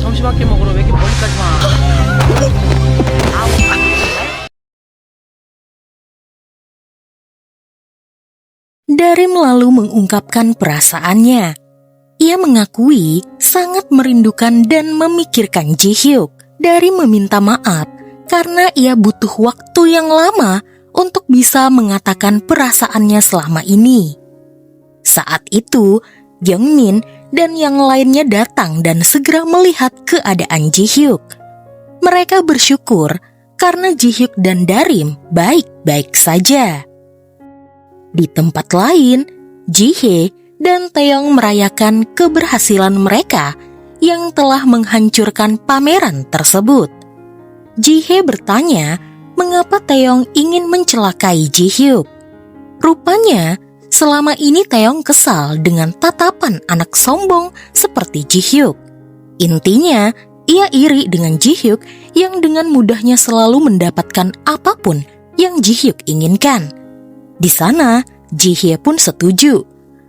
점심학교 먹으러 왜 이렇게 멀리까지 와? 아우, 안 되겠네. Darim lalu mengungkapkan perasaannya. Ia mengakui sangat merindukan dan memikirkan Ji-hyuk. Darim meminta maaf karena ia butuh waktu yang lama untuk bisa mengatakan perasaannya selama ini. Saat itu, Gyeongmin dan yang lainnya datang dan segera melihat keadaan Ji-hyuk. Mereka bersyukur karena Ji-hyuk dan Darim baik-baik saja. Di tempat lain, Ji-hye dan Taeyong merayakan keberhasilan mereka yang telah menghancurkan pameran tersebut. Ji-hye bertanya mengapa Taeyong ingin mencelakai Ji-hyuk. Rupanya, selama ini Taeyong kesal dengan tatapan anak sombong seperti Ji-hyuk. Intinya, ia iri dengan Ji-hyuk yang dengan mudahnya selalu mendapatkan apapun yang Ji-hyuk inginkan. Di sana, Ji-hye pun setuju.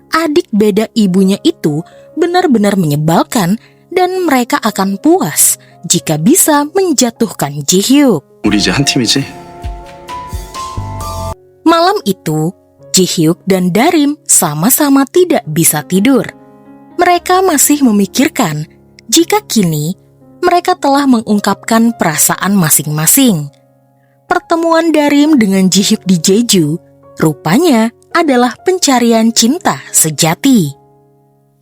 Adik beda ibunya itu benar-benar menyebalkan dan mereka akan puas jika bisa menjatuhkan Ji-hyuk. 우리 이제 한 팀이지? Malam itu, Ji-hyuk dan Darim sama-sama tidak bisa tidur. Mereka masih memikirkan jika kini mereka telah mengungkapkan perasaan masing-masing. Pertemuan Darim dengan Ji-hyuk di Jeju rupanya adalah pencarian cinta sejati.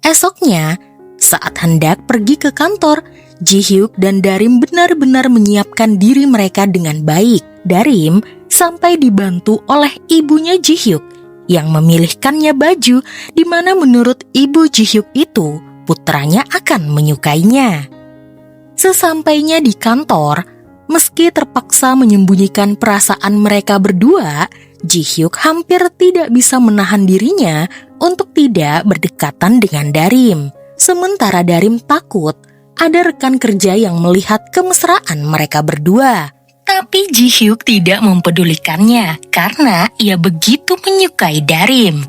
Esoknya, saat hendak pergi ke kantor, Ji-hyuk dan Darim benar-benar menyiapkan diri mereka dengan baik. Darim sampai dibantu oleh ibunya Ji-hyuk yang memilihkannya baju di mana menurut ibu Ji-hyuk itu putranya akan menyukainya. Sesampainya di kantor, meski terpaksa menyembunyikan perasaan mereka berdua, Ji-hyuk hampir tidak bisa menahan dirinya untuk tidak berdekatan dengan Darim. Sementara Darim takut ada rekan kerja yang melihat kemesraan mereka berdua. Tapi Ji-hyuk tidak mempedulikannya karena ia begitu menyukai Darim.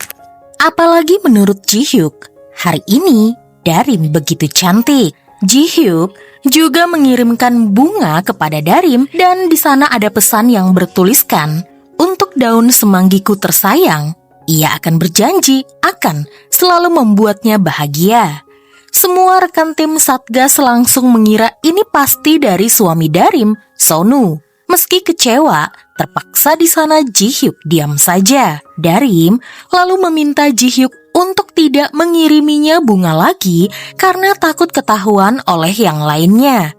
Apalagi menurut Ji-hyuk, hari ini Darim begitu cantik. Ji-hyuk juga mengirimkan bunga kepada Darim dan di sana ada pesan yang bertuliskan, "Untuk daun semanggiku tersayang, ia akan berjanji akan selalu membuatnya bahagia." Semua rekan tim Satgas langsung mengira ini pasti dari suami Darim, Sonu. Meski kecewa, terpaksa di sana Ji-hyuk diam saja. Darim lalu meminta Ji-hyuk untuk tidak mengiriminya bunga lagi karena takut ketahuan oleh yang lainnya.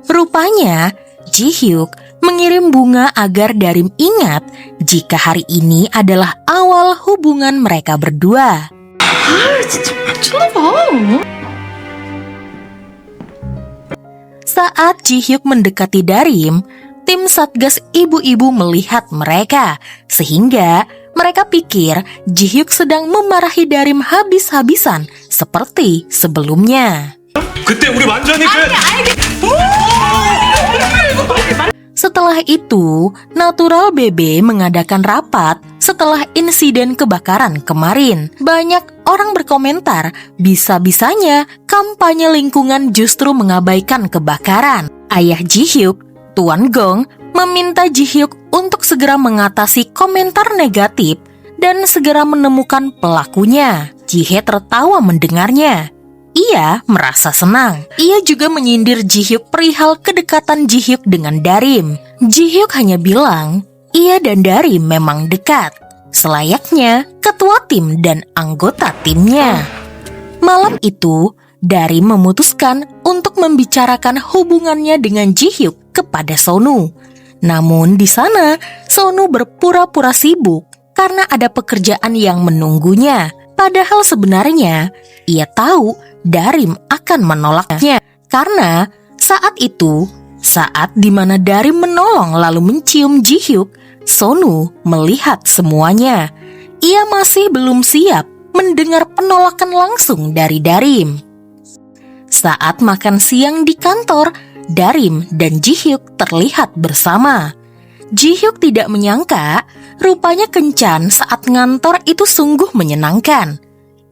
Rupanya, Ji-hyuk mengirim bunga agar Darim ingat jika hari ini adalah awal hubungan mereka berdua. Saat Ji-hyuk mendekati Darim, tim Satgas ibu-ibu melihat mereka, sehingga mereka pikir Ji-hyuk sedang memarahi Darim habis-habisan seperti sebelumnya. 그때 우리 완전히 Setelah itu, Natural BB mengadakan rapat setelah insiden kebakaran kemarin. Banyak orang berkomentar, bisa-bisanya kampanye lingkungan justru mengabaikan kebakaran. Ayah Ji-hyuk, Tuan Gong, meminta Ji-hyuk untuk segera mengatasi komentar negatif dan segera menemukan pelakunya. Ji-hye tertawa mendengarnya. Ia merasa senang. Ia juga menyindir Ji-hyuk perihal kedekatan Ji-hyuk dengan Darim. Ji-hyuk hanya bilang, ia dan Darim memang dekat, selayaknya ketua tim dan anggota timnya. Malam itu, Darim memutuskan untuk membicarakan hubungannya dengan Ji-hyuk kepada Sonu. Namun di sana, Sonu berpura-pura sibuk karena ada pekerjaan yang menunggunya. Padahal sebenarnya, ia tahu Darim akan menolaknya karena saat itu, saat dimana Darim menolong lalu mencium Ji-hyuk, Sonu melihat semuanya. Ia masih belum siap mendengar penolakan langsung dari Darim. Saat makan siang di kantor, Darim dan Ji-hyuk terlihat bersama. Ji-hyuk tidak menyangka, rupanya kencan saat ngantor itu sungguh menyenangkan.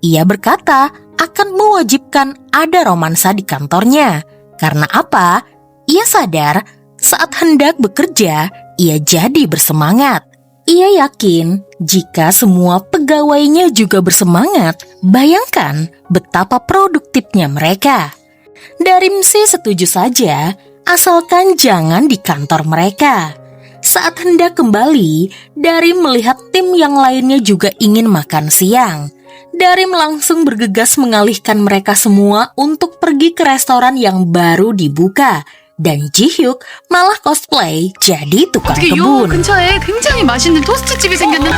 Ia berkata akan mewajibkan ada romansa di kantornya. Karena apa? Ia sadar saat hendak bekerja, ia jadi bersemangat. Ia yakin jika semua pegawainya juga bersemangat, bayangkan betapa produktifnya mereka. Darim sih setuju saja, asalkan jangan di kantor mereka. Saat hendak kembali, Darim melihat tim yang lainnya juga ingin makan siang. Darim langsung bergegas mengalihkan mereka semua untuk pergi ke restoran yang baru dibuka. Dan Ji-hyuk malah cosplay jadi tukang 어떻게 요 kebun. 근처에 굉장히 맛있는 토스트집이 생겼는데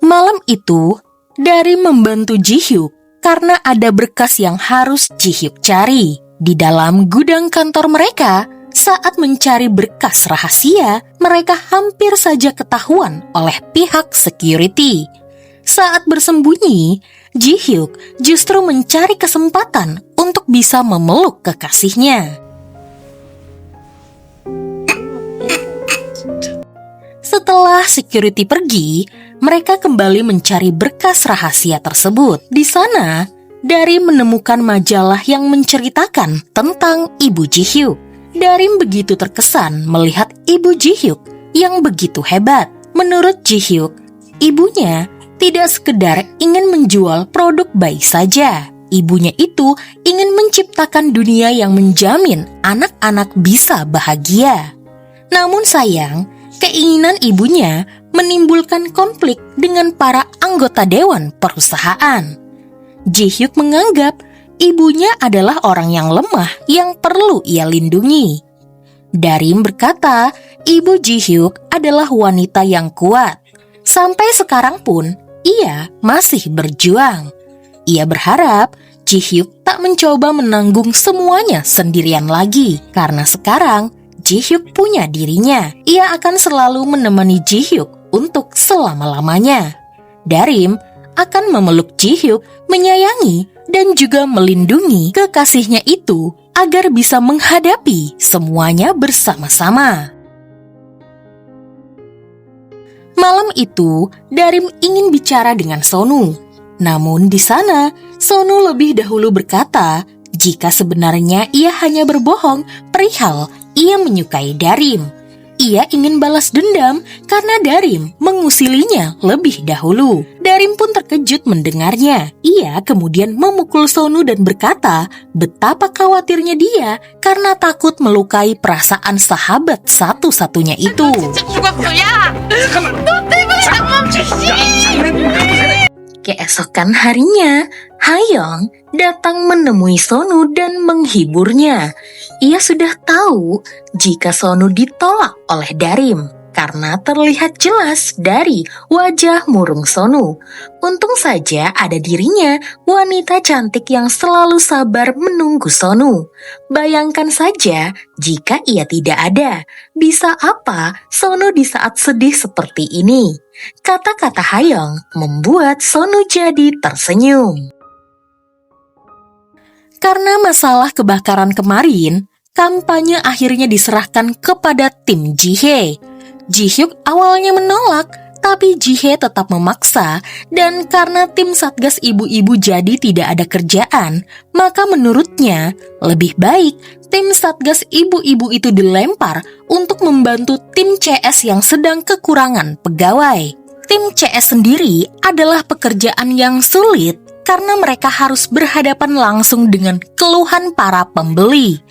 Malam itu, Darim membantu Ji-hyuk karena ada berkas yang harus Ji-hyuk cari. Di dalam gudang kantor mereka, saat mencari berkas rahasia, mereka hampir saja ketahuan oleh pihak security. Saat bersembunyi, Ji-hyuk justru mencari kesempatan untuk bisa memeluk kekasihnya. Setelah security pergi, mereka kembali mencari berkas rahasia tersebut. Di sana, Darim menemukan majalah yang menceritakan tentang ibu Ji-hyuk. Darim begitu terkesan melihat ibu Ji-hyuk yang begitu hebat. Menurut Ji-hyuk, ibunya tidak sekedar ingin menjual produk bayi saja. Ibunya itu ingin menciptakan dunia yang menjamin anak-anak bisa bahagia. Namun sayang, keinginan ibunya menimbulkan konflik dengan para anggota dewan perusahaan. Ji-hyuk menganggap ibunya adalah orang yang lemah yang perlu ia lindungi. Darim berkata, ibu Ji-hyuk adalah wanita yang kuat. Sampai sekarang pun, ia masih berjuang. Ia berharap Ji-hyuk tak mencoba menanggung semuanya sendirian lagi. Karena sekarang, Ji-hyuk punya dirinya. Ia akan selalu menemani Ji-hyuk untuk selama-lamanya. Darim akan memeluk Ji-hyuk, menyayangi, dan juga melindungi kekasihnya itu agar bisa menghadapi semuanya bersama-sama. Malam itu, Darim ingin bicara dengan Sonu. Namun di sana, Sonu lebih dahulu berkata jika sebenarnya ia hanya berbohong perihal ia menyukai Darim. Ia ingin balas dendam karena Darim mengusilinya lebih dahulu. Darim pun terkejut mendengarnya. Ia kemudian memukul Sonu dan berkata betapa khawatirnya dia karena takut melukai perasaan sahabat satu-satunya itu. 진짜 죽었어. 야! 너 때문에 나 멈췄지! Keesokan harinya, Hayoung datang menemui Sonu dan menghiburnya. Ia sudah tahu jika Sonu ditolak oleh Darim karena terlihat jelas dari wajah murung Sonu. Untung saja ada dirinya, wanita cantik yang selalu sabar menunggu Sonu. Bayangkan saja jika ia tidak ada, bisa apa Sonu di saat sedih seperti ini? Kata-kata Hayoung membuat Sonu jadi tersenyum. Karena masalah kebakaran kemarin, kampanye akhirnya diserahkan kepada tim Ji-hye. Ji-hyuk awalnya menolak, tapi Ji-hye tetap memaksa, dan karena tim Satgas Ibu-Ibu jadi tidak ada kerjaan, maka menurutnya lebih baik tim Satgas Ibu-Ibu itu dilempar untuk membantu tim CS yang sedang kekurangan pegawai. Tim CS sendiri adalah pekerjaan yang sulit karena mereka harus berhadapan langsung dengan keluhan para pembeli.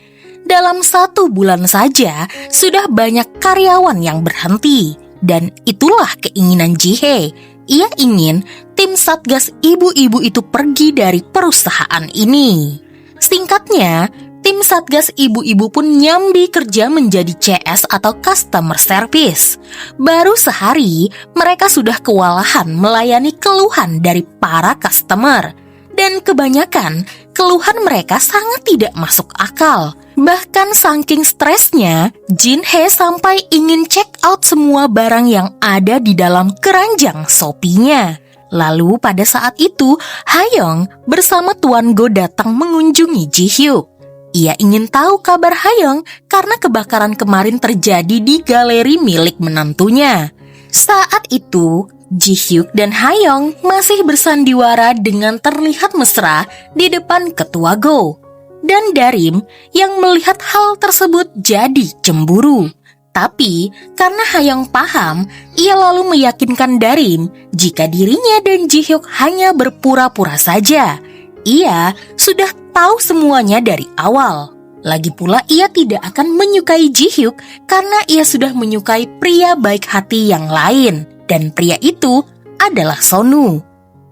Dalam 1 bulan saja, sudah banyak karyawan yang berhenti. Dan itulah keinginan Ji-hye. Ia ingin tim Satgas Ibu-Ibu itu pergi dari perusahaan ini. Singkatnya, tim Satgas Ibu-Ibu pun nyambi kerja menjadi CS atau Customer Service. Baru sehari, mereka sudah kewalahan melayani keluhan dari para customer. Dan kebanyakan, keluhan mereka sangat tidak masuk akal. Bahkan saking stresnya, Jin-hye sampai ingin check out semua barang yang ada di dalam keranjang Shopee-nya. Lalu pada saat itu, Hayoung bersama Tuan Go datang mengunjungi Ji-hyuk. Ia ingin tahu kabar Hayoung karena kebakaran kemarin terjadi di galeri milik menantunya. Saat itu, Ji-hyuk dan Ha-young masih bersandiwara dengan terlihat mesra di depan ketua Go. Dan Darim yang melihat hal tersebut jadi cemburu. Tapi karena Ha-young paham, ia lalu meyakinkan Darim jika dirinya dan Ji-hyuk hanya berpura-pura saja. Ia sudah tahu semuanya dari awal. Lagi pula ia tidak akan menyukai Ji-hyuk karena ia sudah menyukai pria baik hati yang lain. Dan pria itu adalah Sonu.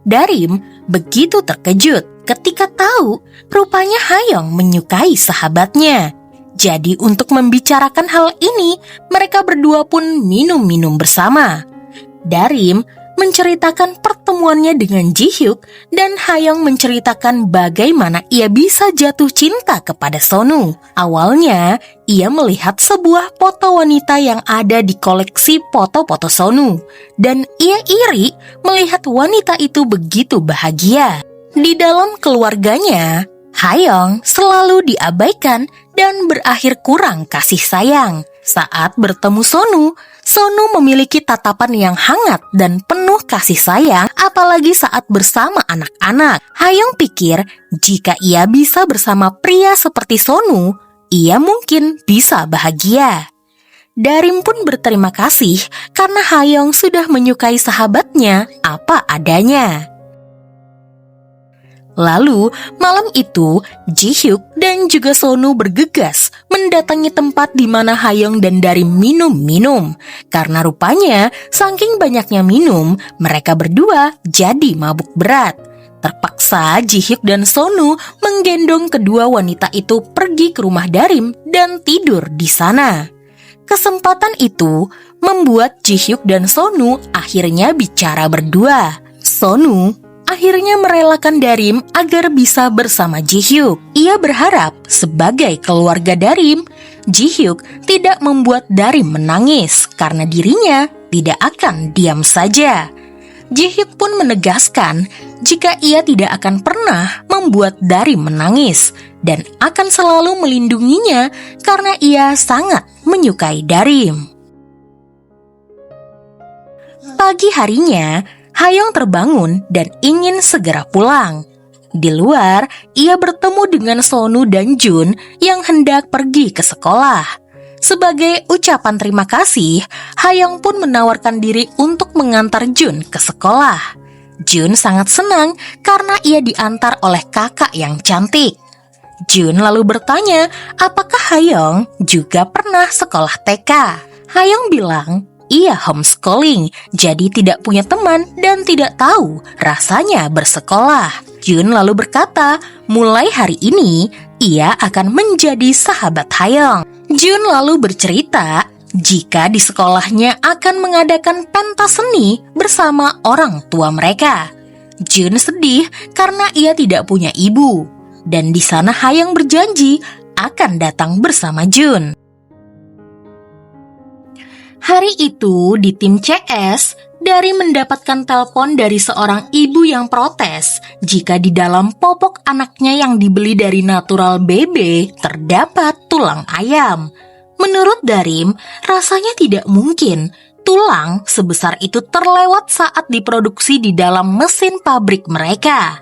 Darim begitu terkejut ketika tahu rupanya Ha-young menyukai sahabatnya. Jadi untuk membicarakan hal ini, mereka berdua pun minum-minum bersama. Darim menceritakan pertemuannya dengan Ji-hyuk dan Ha-young menceritakan bagaimana ia bisa jatuh cinta kepada Sonu. Awalnya, ia melihat sebuah foto wanita yang ada di koleksi foto-foto Sonu dan ia iri melihat wanita itu begitu bahagia. Di dalam keluarganya, Ha-young selalu diabaikan dan berakhir kurang kasih sayang. Saat bertemu Sonu memiliki tatapan yang hangat dan penuh kasih sayang, apalagi saat bersama anak-anak. Ha-young pikir jika ia bisa bersama pria seperti Sonu, ia mungkin bisa bahagia. Darim pun berterima kasih karena Ha-young sudah menyukai sahabatnya apa adanya. Lalu, malam itu, Ji-hyuk dan juga Sonu bergegas mendatangi tempat di mana Ha-young dan Darim minum-minum. Karena rupanya, saking banyaknya minum, mereka berdua jadi mabuk berat. Terpaksa Ji-hyuk dan Sonu menggendong kedua wanita itu pergi ke rumah Darim dan tidur di sana. Kesempatan itu membuat Ji-hyuk dan Sonu akhirnya bicara berdua. Sonu akhirnya merelakan Darim agar bisa bersama Ji-hyuk. Ia berharap sebagai keluarga Darim, Ji-hyuk tidak membuat Darim menangis karena dirinya tidak akan diam saja. Ji-hyuk pun menegaskan jika ia tidak akan pernah membuat Darim menangis dan akan selalu melindunginya karena ia sangat menyukai Darim. Pagi harinya, Ha-young terbangun dan ingin segera pulang. Di luar, ia bertemu dengan Sonu dan Jun yang hendak pergi ke sekolah. Sebagai ucapan terima kasih, Ha-young pun menawarkan diri untuk mengantar Jun ke sekolah. Jun sangat senang karena ia diantar oleh kakak yang cantik. Jun lalu bertanya apakah Ha-young juga pernah sekolah TK. Ha-young bilang ia homeschooling, jadi tidak punya teman dan tidak tahu rasanya bersekolah. Jun lalu berkata, mulai hari ini, ia akan menjadi sahabat Ha-young. Jun lalu bercerita, jika di sekolahnya akan mengadakan pentas seni bersama orang tua mereka. Jun sedih karena ia tidak punya ibu. Dan di sana Ha-young berjanji akan datang bersama Jun. Hari itu di tim CS, Darim mendapatkan telepon dari seorang ibu yang protes jika di dalam popok anaknya yang dibeli dari Natural BB terdapat tulang ayam. Menurut Darim, rasanya tidak mungkin tulang sebesar itu terlewat saat diproduksi di dalam mesin pabrik mereka.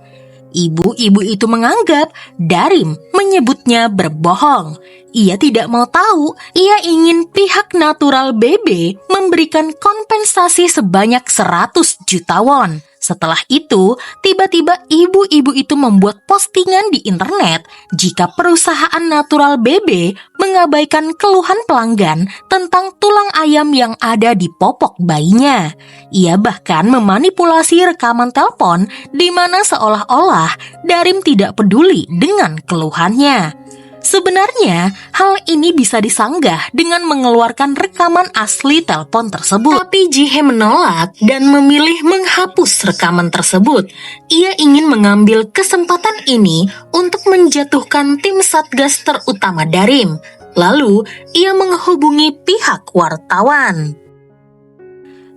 Ibu-ibu itu menganggap Darim menyebutnya berbohong. Ia tidak mau tahu, ia ingin pihak Natural BB memberikan kompensasi sebanyak 100 juta won. Setelah itu, tiba-tiba ibu-ibu itu membuat postingan di internet jika perusahaan Natural BB mengabaikan keluhan pelanggan tentang tulang ayam yang ada di popok bayinya. Ia bahkan memanipulasi rekaman telepon di mana seolah-olah Darim tidak peduli dengan keluhannya. Sebenarnya, hal ini bisa disanggah dengan mengeluarkan rekaman asli telepon tersebut. Tapi Ji-hye menolak dan memilih menghapus rekaman tersebut. Ia ingin mengambil kesempatan ini untuk menjatuhkan tim Satgas terutama Darim. Lalu, ia menghubungi pihak wartawan.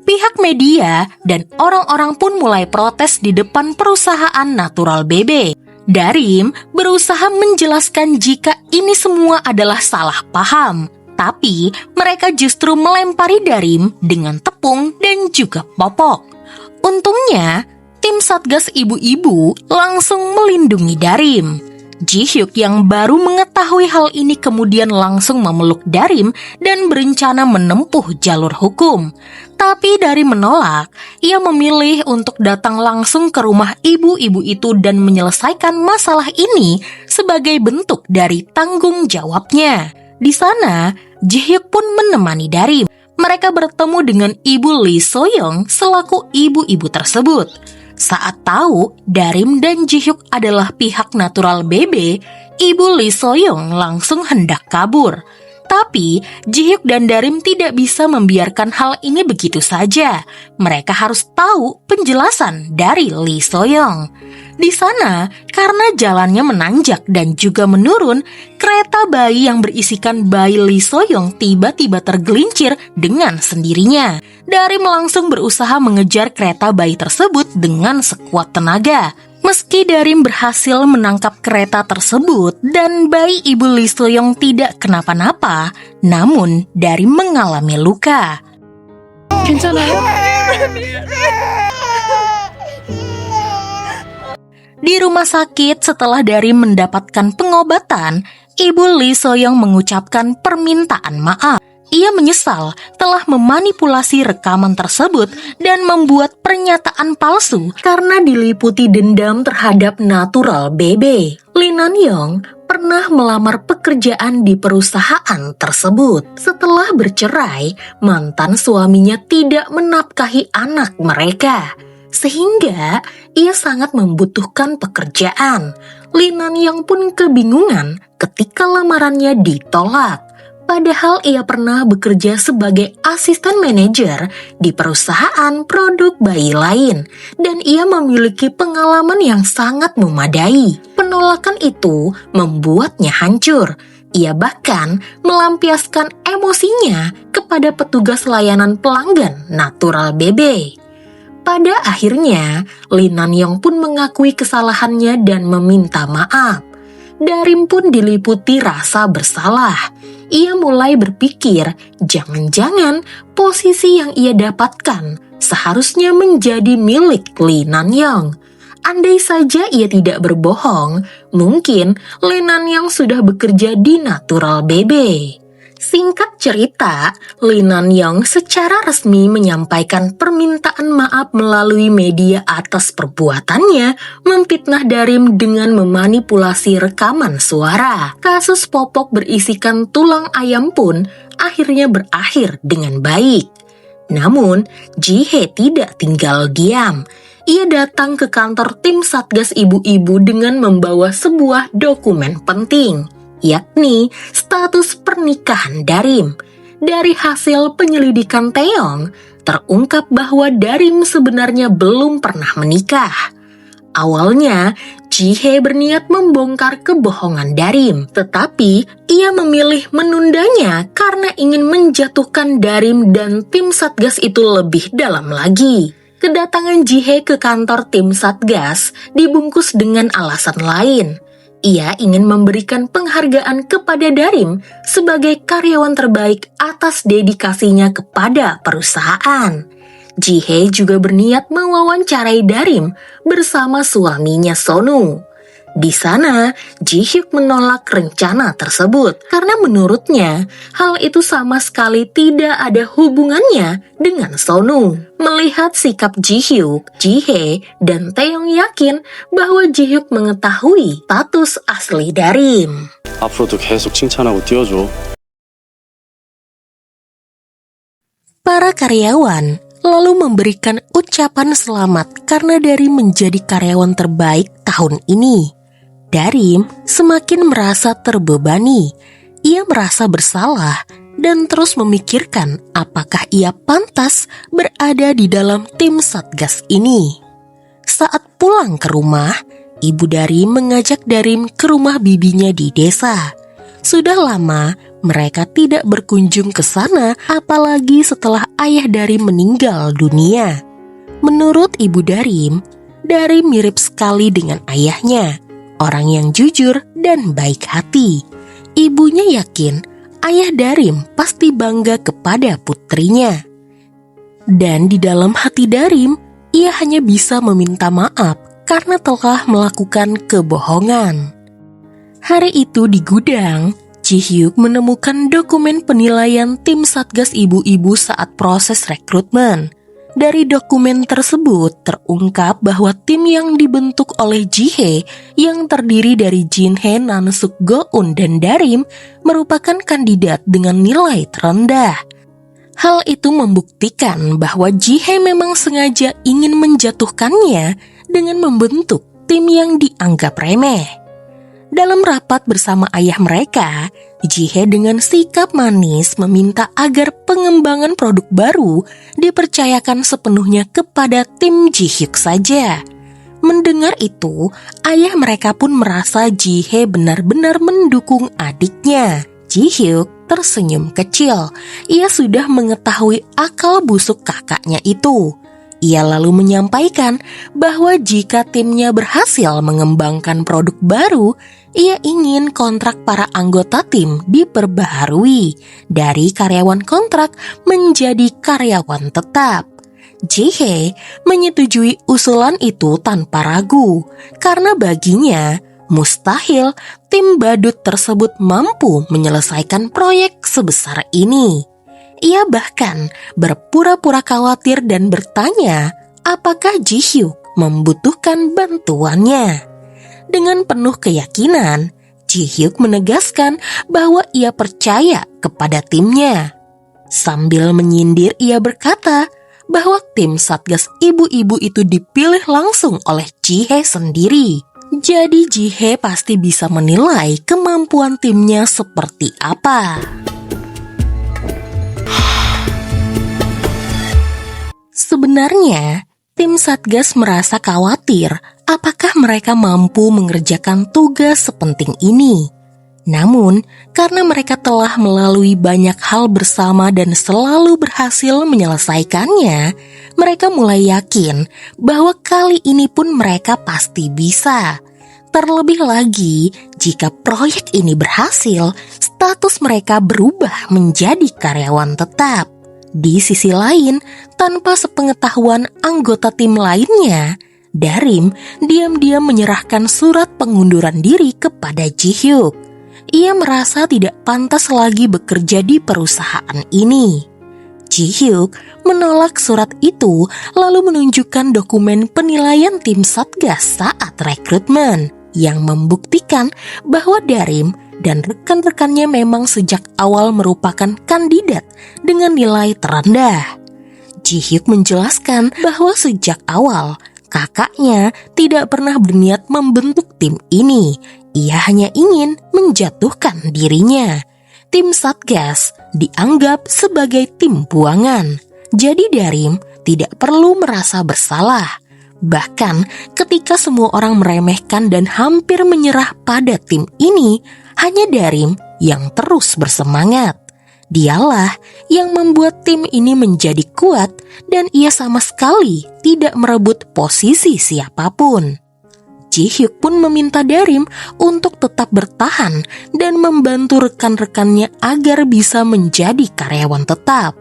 Pihak media dan orang-orang pun mulai protes di depan perusahaan Natural BB. Darim berusaha menjelaskan jika ini semua adalah salah paham, tapi mereka justru melempari Darim dengan tepung dan juga popok. Untungnya, tim Satgas Ibu-Ibu langsung melindungi Darim. Ji-hyuk yang baru mengetahui hal ini kemudian langsung memeluk Darim dan berencana menempuh jalur hukum. Tapi Darim menolak. Ia memilih untuk datang langsung ke rumah ibu-ibu itu dan menyelesaikan masalah ini sebagai bentuk dari tanggung jawabnya. Di sana, Ji-hyuk pun menemani Darim. Mereka bertemu dengan Ibu Lee So-young selaku ibu-ibu tersebut. Saat tahu Darim dan Ji-hyuk adalah pihak natural BB, Ibu Lee So-young langsung hendak kabur. Tapi Ji-hyuk dan Darim tidak bisa membiarkan hal ini begitu saja. Mereka harus tahu penjelasan dari Lee So-young. Di sana, karena jalannya menanjak dan juga menurun, kereta bayi yang berisikan bayi Lee So-young tiba-tiba tergelincir dengan sendirinya. Darim langsung berusaha mengejar kereta bayi tersebut dengan sekuat tenaga. Meski Darim berhasil menangkap kereta tersebut dan bayi ibu Lee So-young tidak kenapa-napa, namun Darim mengalami luka. Di rumah sakit setelah Darim mendapatkan pengobatan, Ibu Lee So-young mengucapkan permintaan maaf. Ia menyesal telah memanipulasi rekaman tersebut dan membuat pernyataan palsu karena diliputi dendam terhadap natural BB. Lee Nan-yong pernah melamar pekerjaan di perusahaan tersebut. Setelah bercerai, mantan suaminya tidak menafkahi anak mereka, sehingga ia sangat membutuhkan pekerjaan. Lee Nan-yong pun kebingungan ketika lamarannya ditolak. Padahal ia pernah bekerja sebagai asisten manajer di perusahaan produk bayi lain dan ia memiliki pengalaman yang sangat memadai. Penolakan itu membuatnya hancur. Ia bahkan melampiaskan emosinya kepada petugas layanan pelanggan natural BB. Pada akhirnya, Lee Nan-yong pun mengakui kesalahannya dan meminta maaf. Darim pun diliputi rasa bersalah. Ia mulai berpikir, jangan-jangan posisi yang ia dapatkan seharusnya menjadi milik Lee Nan-yong. Andai saja ia tidak berbohong, mungkin Lee Nan-yong sudah bekerja di natural BB. Singkat cerita, Lee Nan-yong secara resmi menyampaikan permintaan maaf melalui media atas perbuatannya memfitnah Darim dengan memanipulasi rekaman suara. Kasus popok berisikan tulang ayam pun akhirnya berakhir dengan baik. Namun, Ji-hye tidak tinggal diam. Ia datang ke kantor tim Satgas Ibu-Ibu dengan membawa sebuah dokumen penting, yakni status pernikahan Darim. Dari hasil penyelidikan Taeyong, terungkap bahwa Darim sebenarnya belum pernah menikah. Awalnya, Ji-hye berniat membongkar kebohongan Darim, tetapi ia memilih menundanya karena ingin menjatuhkan Darim dan tim Satgas itu lebih dalam lagi. Kedatangan Ji-hye ke kantor tim Satgas dibungkus dengan alasan lain. Ia ingin memberikan penghargaan kepada Darim sebagai karyawan terbaik atas dedikasinya kepada perusahaan. Ji-hye juga berniat mewawancarai Darim bersama suaminya Sonu. Di sana, Ji-hyuk menolak rencana tersebut karena menurutnya hal itu sama sekali tidak ada hubungannya dengan Sonu. Melihat sikap Ji-hyuk, Ji-hye dan Taeyong yakin bahwa Ji-hyuk mengetahui status asli Darim. 앞으로도 계속 칭찬하고 띄워줘. Para karyawan lalu memberikan ucapan selamat karena Darim menjadi karyawan terbaik tahun ini. Darim semakin merasa terbebani. Ia merasa bersalah dan terus memikirkan apakah ia pantas berada di dalam tim Satgas ini. Saat pulang ke rumah, ibu Darim mengajak Darim ke rumah bibinya di desa. Sudah lama mereka tidak berkunjung ke sana, apalagi setelah ayah Darim meninggal dunia. Menurut ibu Darim, Darim mirip sekali dengan ayahnya, orang yang jujur dan baik hati. Ibunya yakin ayah Darim pasti bangga kepada putrinya. Dan di dalam hati Darim, ia hanya bisa meminta maaf karena telah melakukan kebohongan. Hari itu di gudang, Ji-hyuk menemukan dokumen penilaian tim Satgas Ibu-Ibu saat proses rekrutmen. Dari dokumen tersebut terungkap bahwa tim yang dibentuk oleh Ji-hye yang terdiri dari Jin-hye, Nansuk, Go-eun, dan Darim merupakan kandidat dengan nilai terendah. Hal itu membuktikan bahwa Ji-hye memang sengaja ingin menjatuhkannya dengan membentuk tim yang dianggap remeh. Dalam rapat bersama ayah mereka, Ji-hye dengan sikap manis meminta agar pengembangan produk baru dipercayakan sepenuhnya kepada tim Ji-hyuk saja. Mendengar itu, ayah mereka pun merasa Ji-hye benar-benar mendukung adiknya. Ji-hyuk tersenyum kecil. Ia sudah mengetahui akal busuk kakaknya itu. Ia lalu menyampaikan bahwa jika timnya berhasil mengembangkan produk baru, ia ingin kontrak para anggota tim diperbaharui dari karyawan kontrak menjadi karyawan tetap. Ji-hye menyetujui usulan itu tanpa ragu, karena baginya mustahil tim badut tersebut mampu menyelesaikan proyek sebesar ini. Ia bahkan berpura-pura khawatir dan bertanya apakah Ji-hyuk membutuhkan bantuannya. Dengan penuh keyakinan, Ji-hyuk menegaskan bahwa ia percaya kepada timnya. Sambil menyindir, ia berkata bahwa tim Satgas Ibu-Ibu itu dipilih langsung oleh Ji-hye sendiri. Jadi Ji-hye pasti bisa menilai kemampuan timnya seperti apa. Sebenarnya, tim Satgas merasa khawatir apakah mereka mampu mengerjakan tugas sepenting ini. Namun, karena mereka telah melalui banyak hal bersama dan selalu berhasil menyelesaikannya, mereka mulai yakin bahwa kali ini pun mereka pasti bisa. Terlebih lagi, jika proyek ini berhasil, status mereka berubah menjadi karyawan tetap. Di sisi lain, tanpa sepengetahuan anggota tim lainnya, Darim diam-diam menyerahkan surat pengunduran diri kepada Ji-hyuk. Ia merasa tidak pantas lagi bekerja di perusahaan ini. Ji-hyuk menolak surat itu lalu menunjukkan dokumen penilaian tim Satgas saat rekrutmen yang membuktikan bahwa Darim dan rekan-rekannya memang sejak awal merupakan kandidat dengan nilai terendah. Ji-hyuk menjelaskan bahwa sejak awal kakaknya tidak pernah berniat membentuk tim ini. Ia hanya ingin menjatuhkan dirinya. Tim Satgas dianggap sebagai tim buangan. Jadi Darim tidak perlu merasa bersalah. Bahkan ketika semua orang meremehkan dan hampir menyerah pada tim ini, hanya Darim yang terus bersemangat. Dialah yang membuat tim ini menjadi kuat dan ia sama sekali tidak merebut posisi siapapun. Ji-hyuk pun meminta Darim untuk tetap bertahan dan membantu rekan-rekannya agar bisa menjadi karyawan tetap.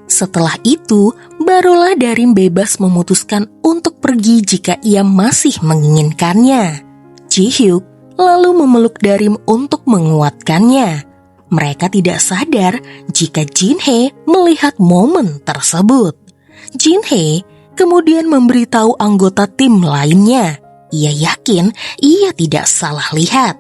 Setelah itu, barulah Darim bebas memutuskan untuk pergi jika ia masih menginginkannya. Ji-hyuk lalu memeluk Darim untuk menguatkannya. Mereka tidak sadar jika Jin-hye melihat momen tersebut. Jin-hye kemudian memberitahu anggota tim lainnya. Ia yakin ia tidak salah lihat.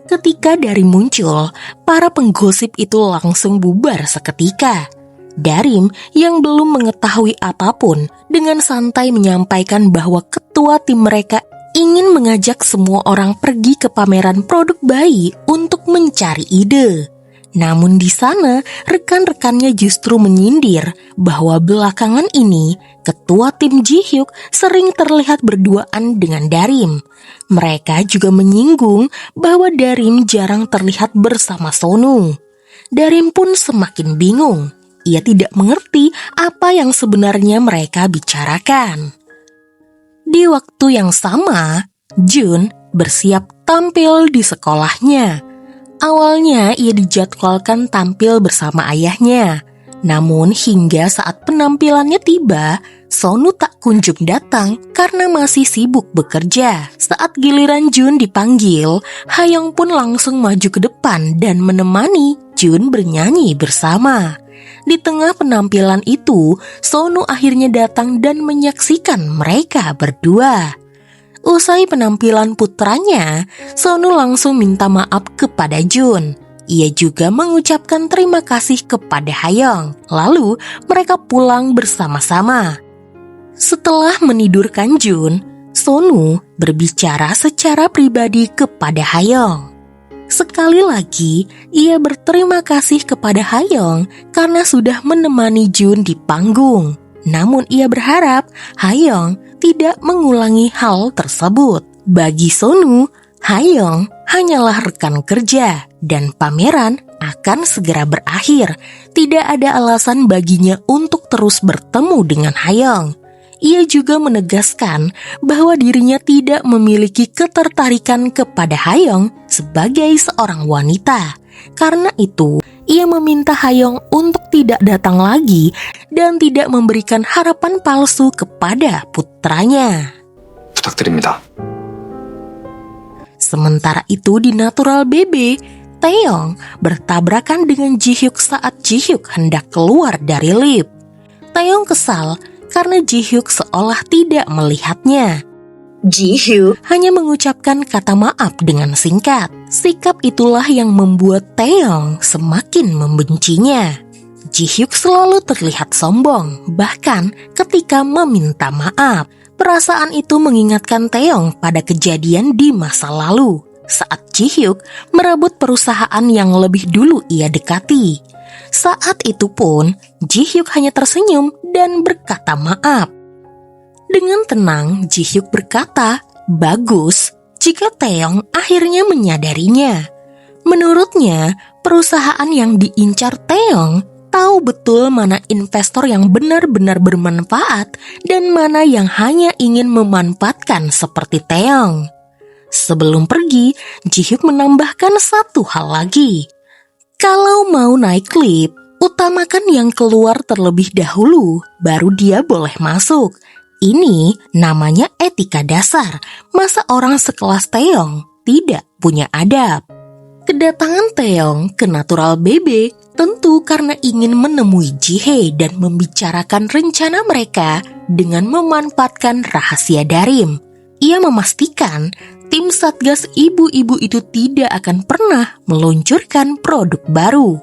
Ketika Darim muncul, para penggosip itu langsung bubar seketika. Darim yang belum mengetahui apapun dengan santai menyampaikan bahwa ketua tim mereka ingin mengajak semua orang pergi ke pameran produk bayi untuk mencari ide. Namun di sana rekan-rekannya justru menyindir bahwa belakangan ini ketua tim Ji-hyuk sering terlihat berduaan dengan Darim. Mereka juga menyinggung bahwa Darim jarang terlihat bersama Sonu. Darim pun semakin bingung. Ia tidak mengerti apa yang sebenarnya mereka bicarakan. Di waktu yang sama, Jun bersiap tampil di sekolahnya. Awalnya ia dijadwalkan tampil bersama ayahnya. Namun hingga saat penampilannya tiba, Sonu tak kunjung datang karena masih sibuk bekerja. Saat giliran Jun dipanggil, Hayoung pun langsung maju ke depan dan menemani Jun bernyanyi bersama. Di tengah penampilan itu, Sonu akhirnya datang dan menyaksikan mereka berdua. Usai penampilan putranya, Sonu langsung minta maaf kepada Jun. Ia juga mengucapkan terima kasih kepada Hayoung. Lalu mereka pulang bersama-sama. Setelah menidurkan Jun, Sonu berbicara secara pribadi kepada Hayoung. Sekali lagi, ia berterima kasih kepada Hayoung karena sudah menemani Jun di panggung. Namun ia berharap Hayoung tidak mengulangi hal tersebut. Bagi Sonu, Hayoung hanyalah rekan kerja dan pameran akan segera berakhir. Tidak ada alasan baginya untuk terus bertemu dengan Hayoung. Ia juga menegaskan bahwa dirinya tidak memiliki ketertarikan kepada Hayoung sebagai seorang wanita. Karena itu, ia meminta Hayoung untuk tidak datang lagi dan tidak memberikan harapan palsu kepada putranya. 부탁드립니다. Sementara itu di Natural BB, Taeyong bertabrakan dengan Ji-hyuk saat Ji-hyuk hendak keluar dari lift. Taeyong kesal karena Ji-hyuk seolah tidak melihatnya. Ji-hyuk hanya mengucapkan kata maaf dengan singkat. Sikap itulah yang membuat Taeyong semakin membencinya. Ji-hyuk selalu terlihat sombong, bahkan ketika meminta maaf. Perasaan itu mengingatkan Taeyong pada kejadian di masa lalu, saat Ji-hyuk merebut perusahaan yang lebih dulu ia dekati. Saat itu pun, Ji-hyuk hanya tersenyum dan berkata maaf. Dengan tenang, Ji-hyuk berkata, bagus jika Taeyong akhirnya menyadarinya. Menurutnya, perusahaan yang diincar Taeyong tahu betul mana investor yang benar-benar bermanfaat dan mana yang hanya ingin memanfaatkan seperti Taeyong. Sebelum pergi, Ji-hyuk menambahkan satu hal lagi. Kalau mau naik lift, utamakan yang keluar terlebih dahulu, baru dia boleh masuk. Ini namanya etika dasar. Masa orang sekelas Taeyong tidak punya adab? Kedatangan Taeyong ke Natural BB tentu karena ingin menemui Ji-hye dan membicarakan rencana mereka dengan memanfaatkan rahasia Darim. Ia memastikan tim Satgas ibu-ibu itu tidak akan pernah meluncurkan produk baru.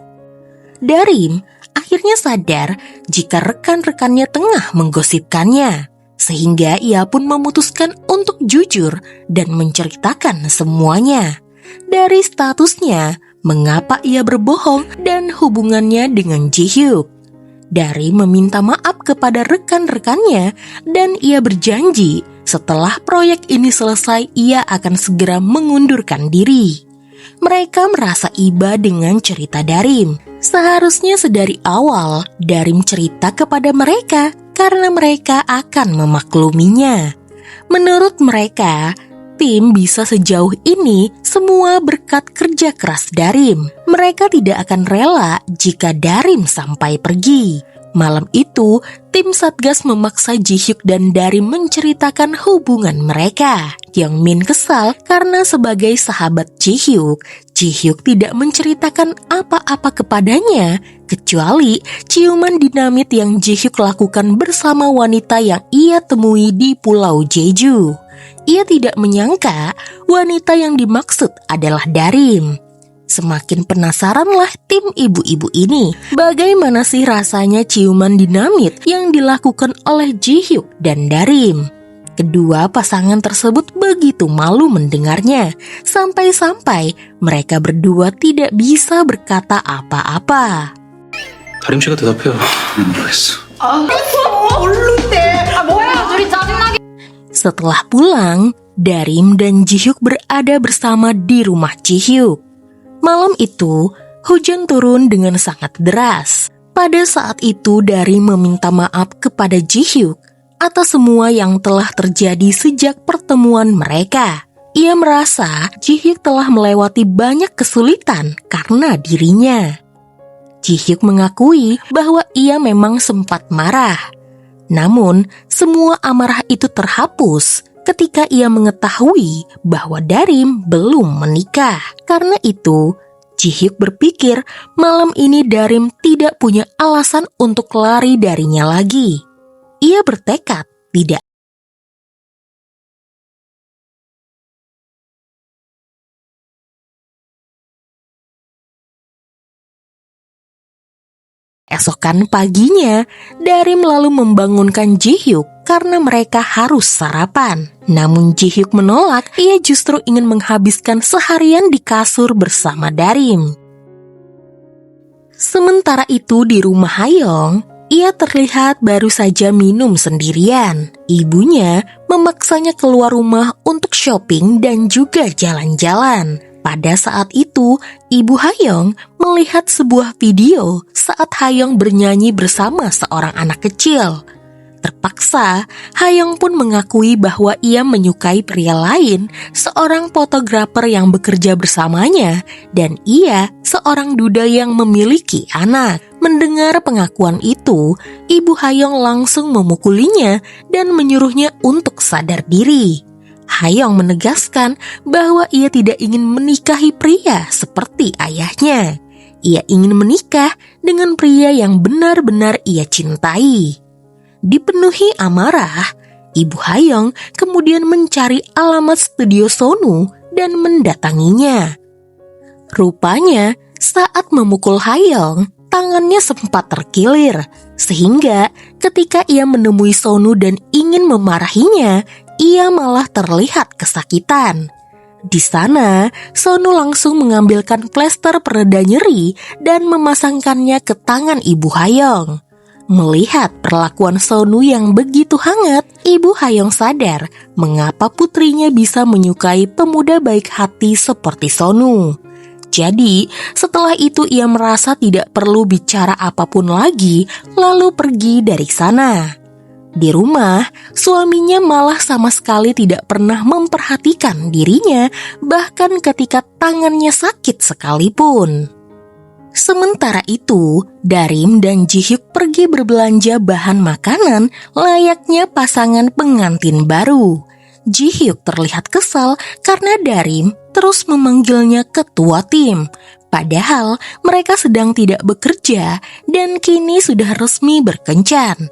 Darim akhirnya sadar jika rekan-rekannya tengah menggosipkannya, sehingga ia pun memutuskan untuk jujur dan menceritakan semuanya. Dari statusnya, mengapa ia berbohong dan hubungannya dengan Ji-hyuk. Darim meminta maaf kepada rekan-rekannya dan ia berjanji setelah proyek ini selesai ia akan segera mengundurkan diri. Mereka merasa iba dengan cerita Darim. Seharusnya sedari awal Darim cerita kepada mereka karena mereka akan memakluminya. Menurut mereka, tim bisa sejauh ini semua berkat kerja keras Darim. Mereka tidak akan rela jika Darim sampai pergi. Malam itu, tim Satgas memaksa Ji-hyuk dan Darim menceritakan hubungan mereka. Yeongmin kesal karena sebagai sahabat Ji-hyuk, Ji-hyuk tidak menceritakan apa-apa kepadanya, kecuali ciuman dinamit yang Ji-hyuk lakukan bersama wanita yang ia temui di Pulau Jeju. Ia tidak menyangka wanita yang dimaksud adalah Darim. Semakin penasaranlah tim ibu-ibu ini. Bagaimana sih rasanya ciuman dinamit yang dilakukan oleh Ji-hyuk dan Darim? Kedua pasangan tersebut begitu malu mendengarnya, sampai-sampai mereka berdua tidak bisa berkata apa-apa. 다림 씨가 대답해요. 모르겠어. Setelah pulang, Darim dan Ji-hyuk berada bersama di rumah Ji-hyuk. Malam itu, hujan turun dengan sangat deras. Pada saat itu, Darim meminta maaf kepada Ji-hyuk atas semua yang telah terjadi sejak pertemuan mereka. Ia merasa Ji-hyuk telah melewati banyak kesulitan karena dirinya. Ji-hyuk mengakui bahwa ia memang sempat marah. Namun, semua amarah itu terhapus ketika ia mengetahui bahwa Darim belum menikah. Karena itu, Ji-hyuk berpikir malam ini Darim tidak punya alasan untuk lari darinya lagi. Ia bertekad tidak. Esokan paginya, Darim lalu membangunkan Ji-hyuk karena mereka harus sarapan. Namun Ji-hyuk menolak, ia justru ingin menghabiskan seharian di kasur bersama Darim. Sementara itu di rumah Hayoung, ia terlihat baru saja minum sendirian. Ibunya memaksanya keluar rumah untuk shopping dan juga jalan-jalan. Pada saat itu, Ibu Hayoung melihat sebuah video saat Hayoung bernyanyi bersama seorang anak kecil. Terpaksa, Hayoung pun mengakui bahwa ia menyukai pria lain, seorang fotografer yang bekerja bersamanya, dan ia seorang duda yang memiliki anak. Mendengar pengakuan itu, Ibu Hayoung langsung memukulinya dan menyuruhnya untuk sadar diri. Hayoung menegaskan bahwa ia tidak ingin menikahi pria seperti ayahnya. Ia ingin menikah dengan pria yang benar-benar ia cintai. Dipenuhi amarah, Ibu Hayoung kemudian mencari alamat studio Sonu dan mendatanginya. Rupanya, saat memukul Hayoung, tangannya sempat terkilir, sehingga ketika ia menemui Sonu dan ingin memarahinya, ia malah terlihat kesakitan. Di sana, Sonu langsung mengambilkan plester pereda nyeri dan memasangkannya ke tangan Ibu Hayoung. Melihat perlakuan Sonu yang begitu hangat, Ibu Hayoung sadar mengapa putrinya bisa menyukai pemuda baik hati seperti Sonu. Jadi, setelah itu ia merasa tidak perlu bicara apapun lagi, lalu pergi dari sana. Di rumah, suaminya malah sama sekali tidak pernah memperhatikan dirinya, bahkan ketika tangannya sakit sekalipun. Sementara itu, Darim dan Ji-hyuk pergi berbelanja bahan makanan layaknya pasangan pengantin baru. Ji-hyuk terlihat kesal karena Darim terus memanggilnya ketua tim. Padahal mereka sedang tidak bekerja dan kini sudah resmi berkencan.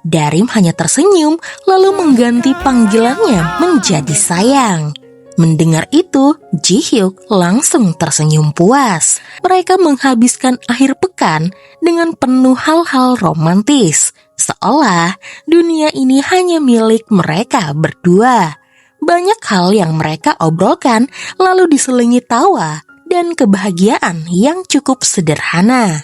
Darim hanya tersenyum lalu mengganti panggilannya menjadi sayang. Mendengar itu, Ji-hyuk langsung tersenyum puas. Mereka menghabiskan akhir pekan dengan penuh hal-hal romantis. Seolah dunia ini hanya milik mereka berdua. Banyak hal yang mereka obrolkan lalu diselingi tawa dan kebahagiaan yang cukup sederhana.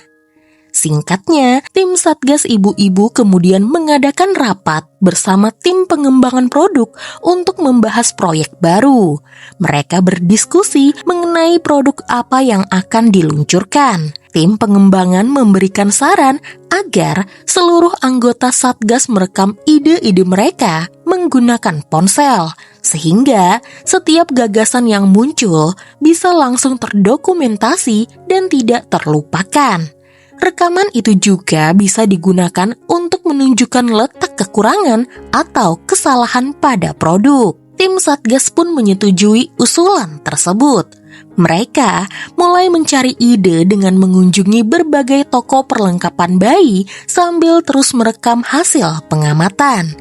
Singkatnya, tim Satgas Ibu-Ibu kemudian mengadakan rapat bersama tim pengembangan produk untuk membahas proyek baru. Mereka berdiskusi mengenai produk apa yang akan diluncurkan. Tim pengembangan memberikan saran agar seluruh anggota Satgas merekam ide-ide mereka menggunakan ponsel, sehingga setiap gagasan yang muncul bisa langsung terdokumentasi dan tidak terlupakan. Rekaman itu juga bisa digunakan untuk menunjukkan letak kekurangan atau kesalahan pada produk. Tim Satgas pun menyetujui usulan tersebut. Mereka mulai mencari ide dengan mengunjungi berbagai toko perlengkapan bayi sambil terus merekam hasil pengamatan.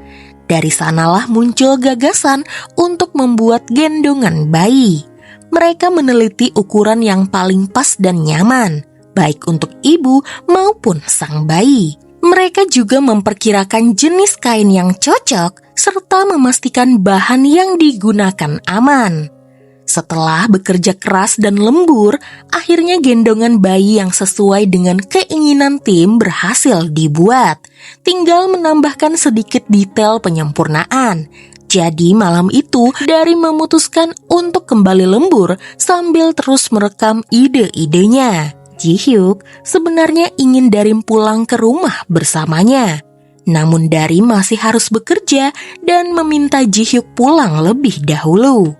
Dari sanalah muncul gagasan untuk membuat gendongan bayi. Mereka meneliti ukuran yang paling pas dan nyaman, baik untuk ibu maupun sang bayi. Mereka juga memperkirakan jenis kain yang cocok serta memastikan bahan yang digunakan aman. Setelah bekerja keras dan lembur, akhirnya gendongan bayi yang sesuai dengan keinginan tim berhasil dibuat. Tinggal menambahkan sedikit detail penyempurnaan. Jadi malam itu Darim memutuskan untuk kembali lembur sambil terus merekam ide-idenya. Ji-hyuk sebenarnya ingin Darim pulang ke rumah bersamanya. Namun Darim masih harus bekerja dan meminta Ji-hyuk pulang lebih dahulu.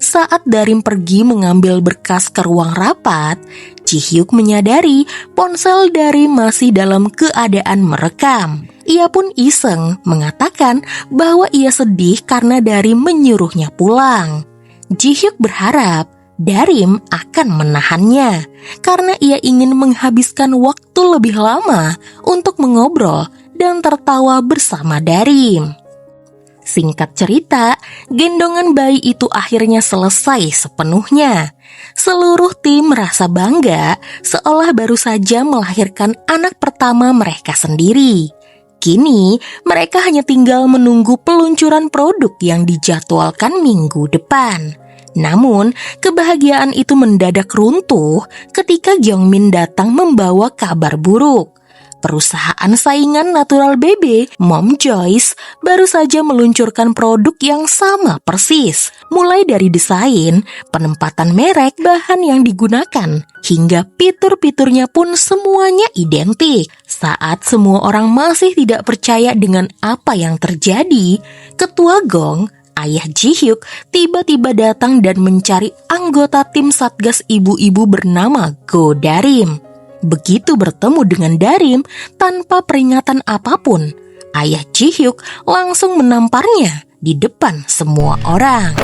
Saat Darim pergi mengambil berkas ke ruang rapat, Ji-hyuk menyadari ponsel Darim masih dalam keadaan merekam. Ia pun iseng mengatakan bahwa ia sedih karena Darim menyuruhnya pulang. Ji-hyuk berharap Darim akan menahannya karena ia ingin menghabiskan waktu lebih lama untuk mengobrol dan tertawa bersama Darim. Singkat cerita, gendongan bayi itu akhirnya selesai sepenuhnya. Seluruh tim merasa bangga seolah baru saja melahirkan anak pertama mereka sendiri. Kini, mereka hanya tinggal menunggu peluncuran produk yang dijadwalkan minggu depan. Namun, kebahagiaan itu mendadak runtuh ketika Gyeongmin datang membawa kabar buruk. Perusahaan saingan Natural BB, Mom Joyce, baru saja meluncurkan produk yang sama persis. Mulai dari desain, penempatan merek, bahan yang digunakan, hingga fitur-fiturnya pun semuanya identik. Saat semua orang masih tidak percaya dengan apa yang terjadi, Ketua Gong, ayah Ji-hyuk, tiba-tiba datang dan mencari anggota tim Satgas Ibu-Ibu bernama Go Darim. Begitu bertemu dengan Darim, tanpa peringatan apapun, ayah Ji-hyuk langsung menamparnya di depan semua orang.